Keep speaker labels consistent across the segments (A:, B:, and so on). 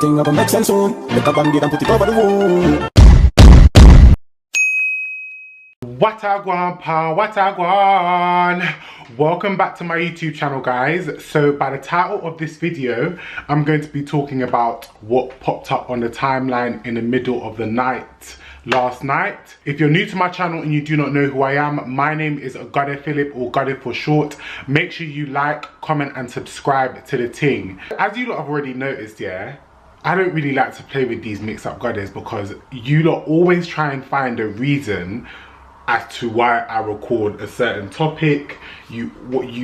A: Thing up and make sense soon. Make a band-aid and put it over the wound.
B: What a guan pa, what a guan. Welcome back to my YouTube channel, guys. So by the title of this video, I'm going to be talking about what popped up on the timeline in the middle of the night last night. If you're new to my channel and you do not know who I am, my name is Phillip, or Gade for short. Make sure you like, comment and subscribe to the ting. As you lot have already noticed, yeah, I don't really like to play with these mix-up goddess because you lot always try and find a reason as to why I record a certain topic. You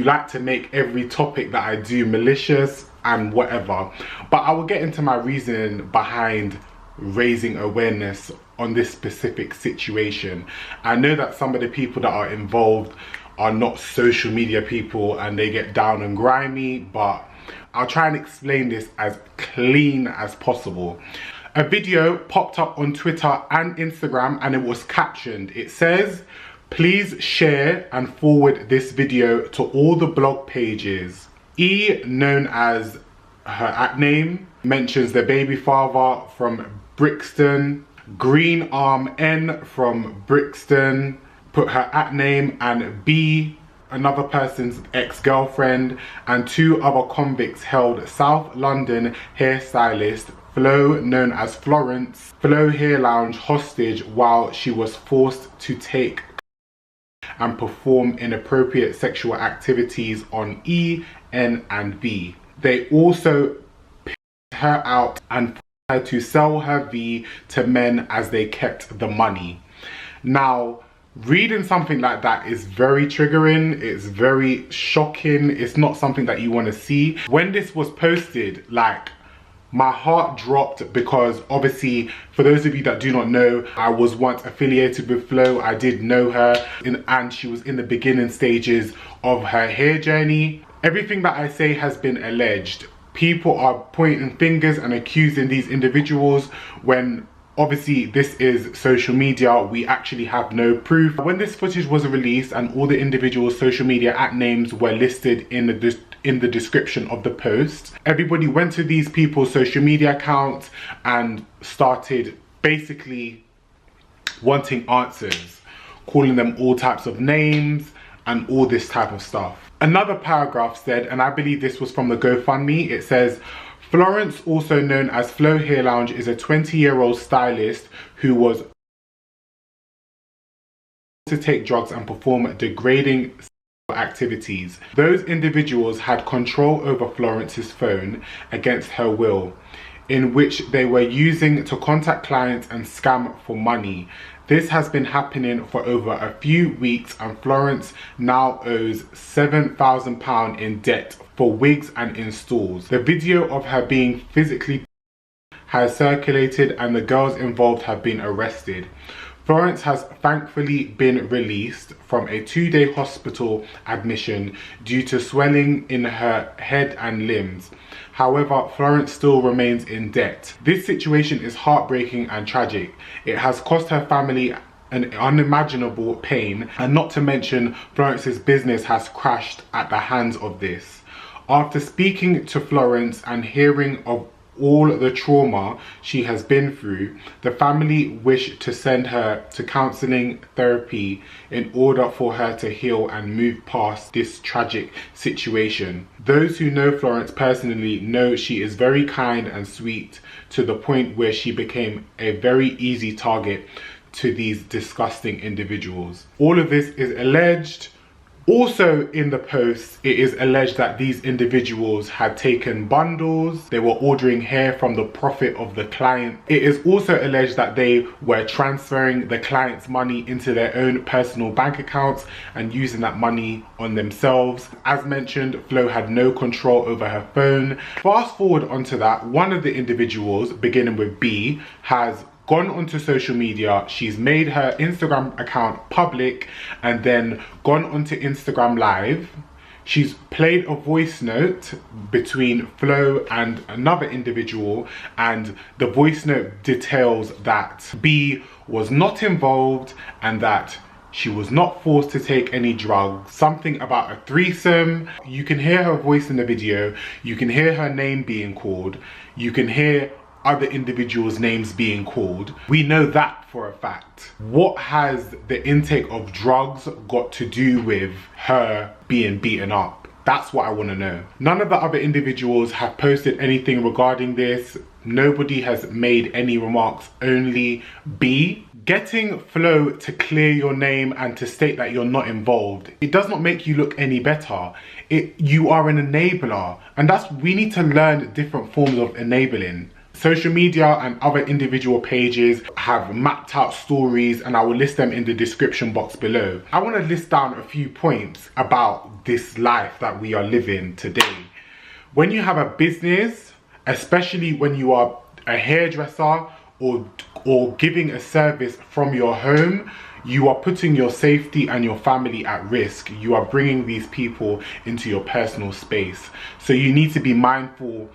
B: like to make every topic that I do malicious and whatever. But I will get into my reason behind raising awareness on this specific situation. I know that some of the people that are involved are not social media people and they get down and grimy, but I'll try and explain this as clean as possible. A video popped up on Twitter and Instagram and it was captioned. It says, "Please share and forward this video to all the blog pages." E, known as her at name, mentions the baby father from Brixton. Green Arm N from Brixton put her at name, and B, another person's ex-girlfriend, and two other convicts held South London hairstylist Flo, known as Florence, Flo Hair Lounge hostage while she was forced to take and perform inappropriate sexual activities on E, N and V. They also picked her out and forced her to sell her V to men as they kept the money. Now, reading something like that is very triggering, it's very shocking, it's not something that you want to see. When this was posted, like, my heart dropped because obviously, for those of you that do not know, I was once affiliated with Flo. I did know her and she was in the beginning stages of her hair journey. Everything that I say has been alleged. People are pointing fingers and accusing these individuals when obviously this is social media. We actually have no proof. When this footage was released and all the individuals' social media at names were listed in the description of the post, everybody went to these people's social media accounts and started basically wanting answers, calling them all types of names and all this type of stuff. Another paragraph said, and I believe this was from the GoFundMe, it says, "Florence, also known as Flo Hair Lounge, is a 20-year-old stylist who was to take drugs and perform degrading activities. Those individuals had control over Florence's phone against her will, in which they were using to contact clients and scam for money. This has been happening for over a few weeks and Florence now owes £7,000 in debt for wigs and installs. The video of her being physically has circulated and the girls involved have been arrested. Florence has thankfully been released from a 2-day hospital admission due to swelling in her head and limbs. However, Florence still remains in debt. This situation is heartbreaking and tragic. It has cost her family an unimaginable pain, and not to mention Florence's business has crashed at the hands of this. After speaking to Florence and hearing of all the trauma she has been through, the family wish to send her to counseling therapy in order for her to heal and move past this tragic situation. Those who know Florence personally know she is very kind and sweet, to the point where she became a very easy target to these disgusting individuals." All of this is alleged. Also in the post, it is alleged that these individuals had taken bundles. They were ordering hair from the profit of the client. It is also alleged that they were transferring the client's money into their own personal bank accounts and using that money on themselves. As mentioned, Flo had no control over her phone. Fast forward onto that, one of the individuals, beginning with B, has gone onto social media. She's made her Instagram account public and then gone onto Instagram Live. She's played a voice note between Flo and another individual, and the voice note details that B was not involved and that she was not forced to take any drugs. Something about a threesome. You can hear her voice in the video. You can hear her name being called. You can hear other individuals' names being called. We know that for a fact. What has the intake of drugs got to do with her being beaten up? That's what I want to know. None of the other individuals have posted anything regarding this. Nobody has made any remarks, only B. Getting Flo to clear your name and to state that you're not involved, it does not make you look any better. You are an enabler, and we need to learn different forms of enabling. Social media and other individual pages have mapped out stories, and I will list them in the description box below. I want to list down a few points about this life that we are living today. When you have a business, especially when you are a hairdresser or giving a service from your home, you are putting your safety and your family at risk. You are bringing these people into your personal space. So you need to be mindful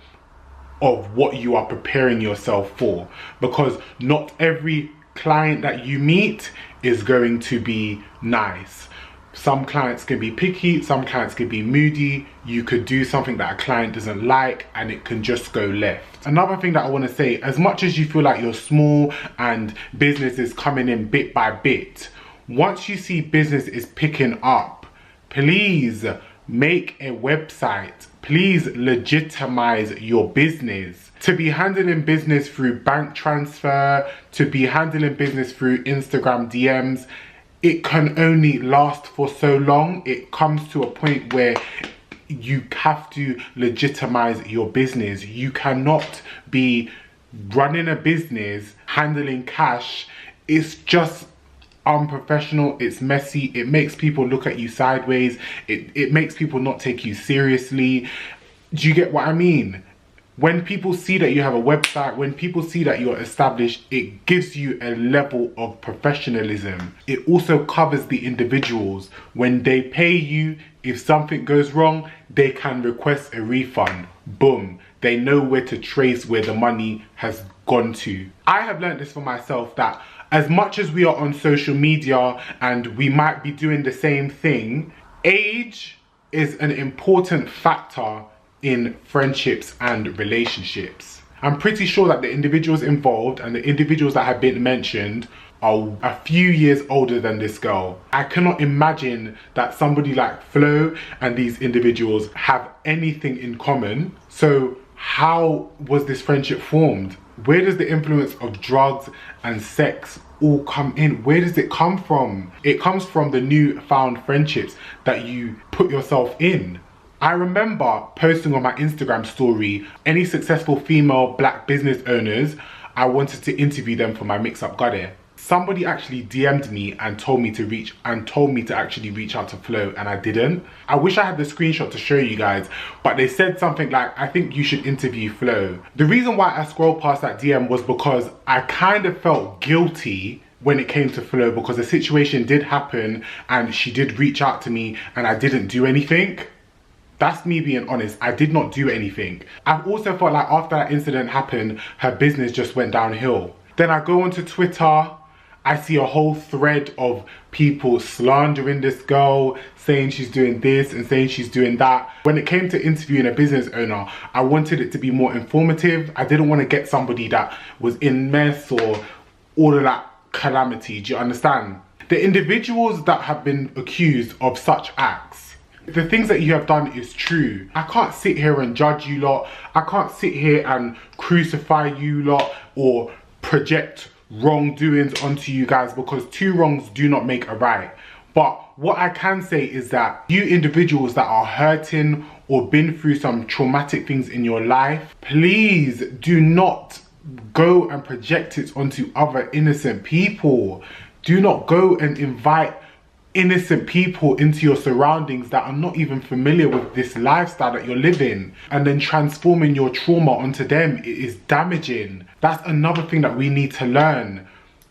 B: of what you are preparing yourself for, because not every client that you meet is going to be nice. Some clients can be picky, some clients can be moody. You could do something that a client doesn't like and it can just go left. Another thing that I want to say, as much as you feel like you're small and business is coming in bit by bit, once you see business is picking up, please make a website. Please legitimize your business. To be handling business through bank transfer, to be handling business through Instagram DMs, it can only last for so long. It comes to a point where you have to legitimize your business. You cannot be running a business, handling cash. It's just unprofessional, it's messy, it makes people look at you sideways, it makes people not take you seriously. Do you get what I mean? When people see that you have a website, when people see that you're established, it gives you a level of professionalism. It also covers the individuals. When they pay you, if something goes wrong, they can request a refund. Boom. They know where to trace where the money has gone to. I have learned this for myself, that as much as we are on social media and we might be doing the same thing, age is an important factor in friendships and relationships. I'm pretty sure that the individuals involved and the individuals that have been mentioned are a few years older than this girl. I cannot imagine that somebody like Flo and these individuals have anything in common. So how was this friendship formed? Where does the influence of drugs and sex all come in? Where does it come from? It comes from the newfound friendships that you put yourself in. I remember posting on my Instagram story, any successful female black business owners, I wanted to interview them for my Mix Up Gade. Somebody actually DM'd me and told me to actually reach out to Flo, and I didn't. I wish I had the screenshot to show you guys, but they said something like, I think you should interview Flo. The reason why I scrolled past that DM was because I kind of felt guilty when it came to Flo, because the situation did happen and she did reach out to me and I didn't do anything. That's me being honest. I did not do anything. I've also felt like after that incident happened, her business just went downhill. Then I go onto Twitter, I see a whole thread of people slandering this girl, saying she's doing this and saying she's doing that. When it came to interviewing a business owner, I wanted it to be more informative. I didn't want to get somebody that was in mess or all of that calamity. Do you understand? The individuals that have been accused of such acts, the things that you have done is true. I can't sit here and judge you lot. I can't sit here and crucify you lot or project wrongdoings onto you guys, because two wrongs do not make a right. But what I can say is that you individuals that are hurting or been through some traumatic things in your life, please do not go and project it onto other innocent people. Do not go and invite innocent people into your surroundings that are not even familiar with this lifestyle that you're living, and then transforming your trauma onto them. It is damaging. That's another thing that we need to learn.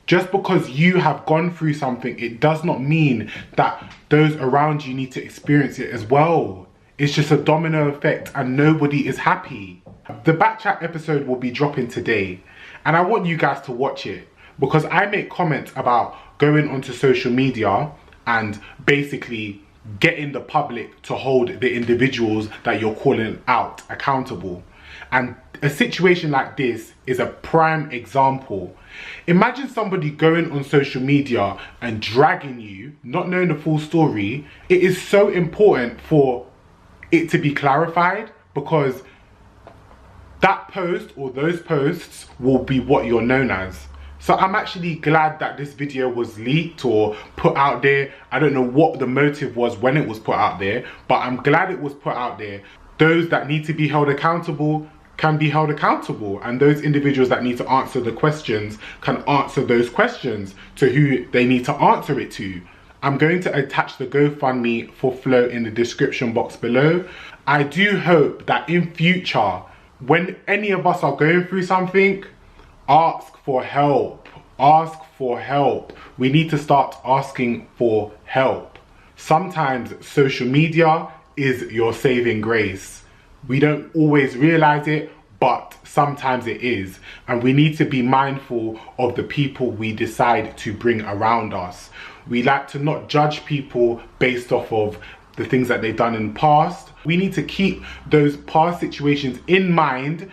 B: Just because you have gone through something, it does not mean that those around you need to experience it as well. It's just a domino effect and nobody is happy. The Backchat episode will be dropping today and I want you guys to watch it, because I make comments about going onto social media and basically getting the public to hold the individuals that you're calling out accountable. And a situation like this is a prime example. Imagine somebody going on social media and dragging you, not knowing the full story. It is so important for it to be clarified, because that post or those posts will be what you're known as. So I'm actually glad that this video was leaked or put out there. I don't know what the motive was when it was put out there, but I'm glad it was put out there. Those that need to be held accountable can be held accountable, and those individuals that need to answer the questions can answer those questions to who they need to answer it to. I'm going to attach the GoFundMe for Flo in the description box below. I do hope that in future, when any of us are going through something, ask for help. Ask for help. We need to start asking for help. Sometimes social media is your saving grace. We don't always realize it, but sometimes it is. And we need to be mindful of the people we decide to bring around us. We like to not judge people based off of the things that they've done in the past. We need to keep those past situations in mind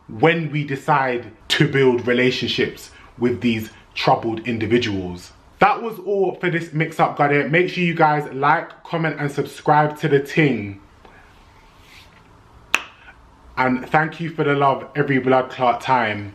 B: when we decide to build relationships with these troubled individuals. That was all for this mix up, got it. Make sure you guys like, comment and subscribe to the ting. And thank you for the love every blood clot time.